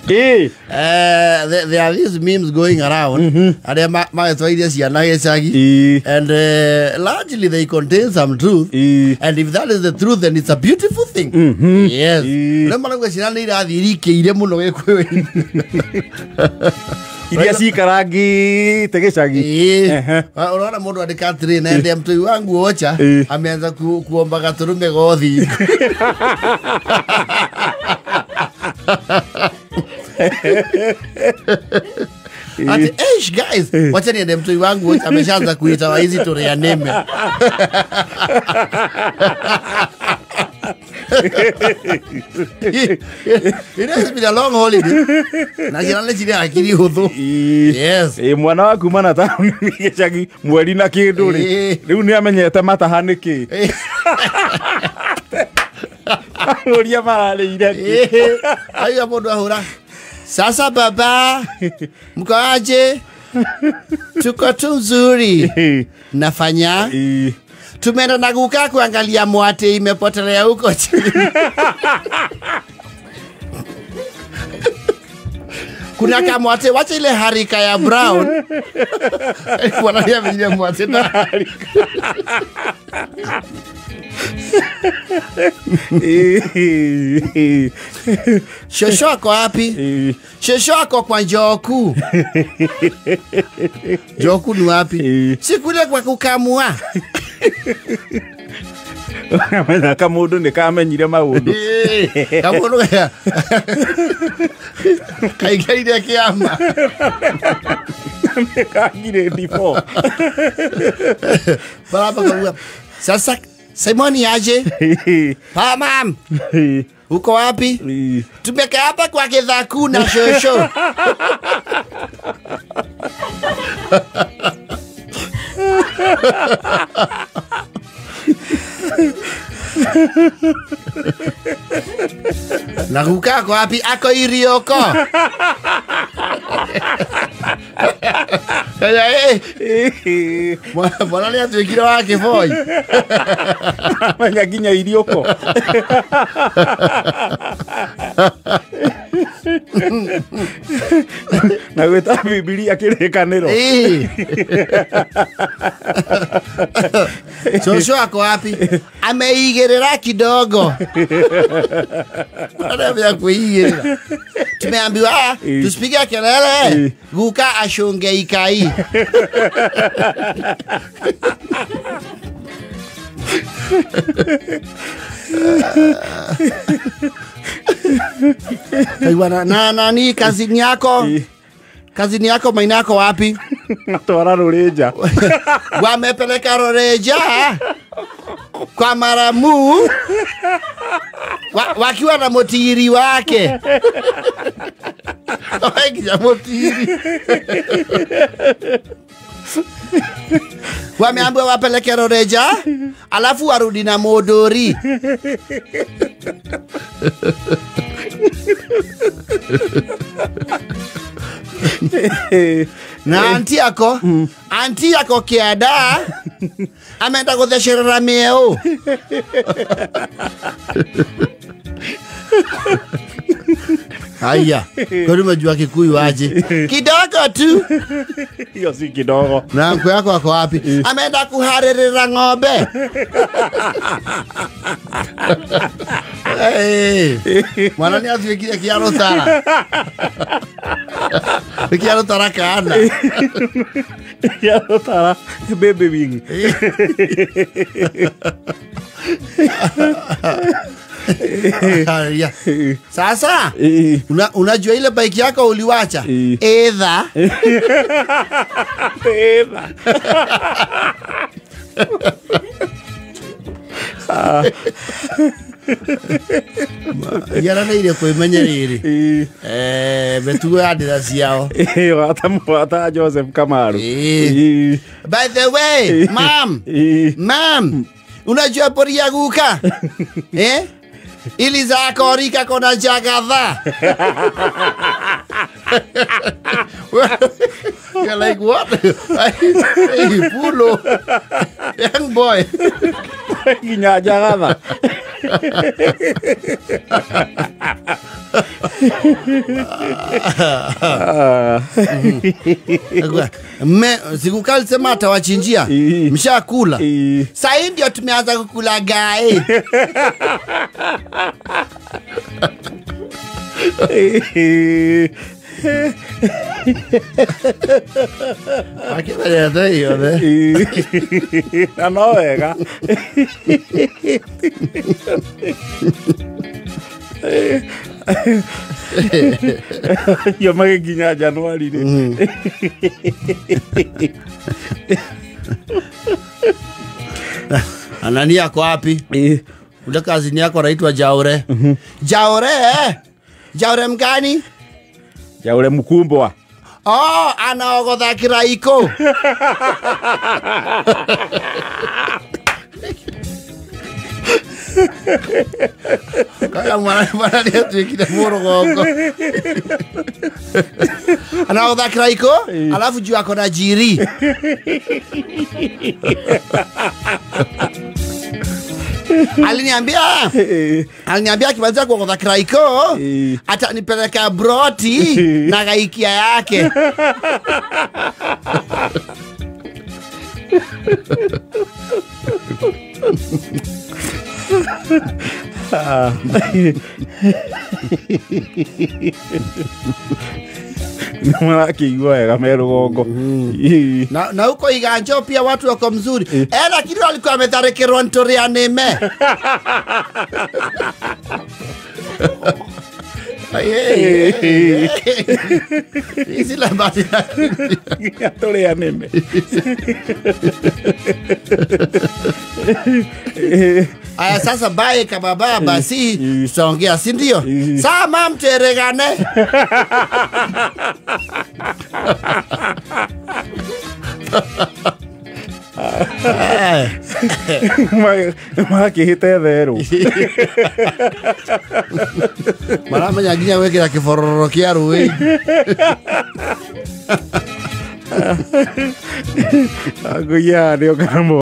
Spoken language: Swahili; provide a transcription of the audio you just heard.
There are these memes going around, and and largely they contain some truth. And if that is the truth, then it's a beautiful thing. Yes. Iria cikarangi tegecagi unaona mundu andikatiri na ndem tu wangu ocha ameanza kuomba gaturume gothi ati guys wacha ni ndem tu wangu ocha ameshaanza kuita wa hizi tore ya neme It has been a long holiday. Na jirani chini akili huthu. Yes. Mwana waku mana ta gicagi mweri na kindu ri. Riu ni amenyete mataha niki. Uria mararire. Ayo mundu ahura. Sasa baba. Mko aje? Tuko tu nzuri. Nafanya? Tumeenda na guka kuangalia mwate imepotelea huko chini. Kuna kama mwate wacha ile harika ya brown. Wanalia vile mwate na harika. Shosho ako wapi? Shosho ako kwa Njoku. Njoku ni wapi? Si kule kwa kukamua. Kamundu ni kamenyire maundu. Kamundu ya. Kaigire kiama. Kagire before. Baba kwa sasa Simoni aje? Pa mam. Uko wapi? Tumekaa hapa kwa Kithaku na Shosho. Na guka kwa wapi? Ako Irioko. Mwana ni atuikira wake boy. Manya ginya Irioko. Na gweta Biblia kirikaniro. Shosho ako wapi? Ameigirira kidogo. Anavya kuigirira. Tumeambiwa tusipige kelele. Guka ashonge ikai. Kaiwana nani kazini yako? Kazini yako maina yako wapi? Natwara Roreja. Wamepeleka Roreja kwa Maramu wakiwa na motiri wake. Wakija motiri. Wameambiwa wapeleke Roreja alafu warudi na Modori. Na anti yako kiada ameenda kuthesherera mieo. Haya, kwa umejua Kikuyu aje? Kidogo tu. Hiyo si kidogo. Na mko yako wako wapi? Ameenda kuharerera ng'ombe. Mwana ni atuikia kiaro tara. Kiaro tara kana. Kiaro tara bebe wingi. Sasa unajua ile bike yako uliwacha? Edha. Yara na ile kuimenya riri. Betu adira ciao. Wata Joseph Kamaru. By the way, mom. Unajua pori ya guka? Ili zako rika kona jagadha. You're like, what? Hey, Pulo. Young boy. Ginya jagadha. Sikukali sema atawachinjia. Mshakula. Sasa ndio tumeanza kukula gae. Akibaya dai ode. No wega. Yo magikinya Januari ni. Anani yako wapi? Ule kazini yako anaitwa Jaure. Jaure? Jaure mgani? Jaure Mkumbwa. Oh, anaogodha kiraiko. Kaya mwana ni kile morogo. Anaogodha kiraiko, alafu juu ako na jiri. Aliniambia kimaliza kuogodha kiraiko, atanipeleka broti na gaikia yake. Mwana kiigua wega me rugongo. Na huko Iganjo pia watu wako mzuri. Lakini walikuwa wametharekerwa Ntoria Neme. Hizi la basi. Ntoria Neme. Aya sasa bae kama baba basi tutaongea si ndio? Saa mam teregane. Makihite theru. Maramenya nginya wekira kifororo kia ruwi. Aguya ndio kamo.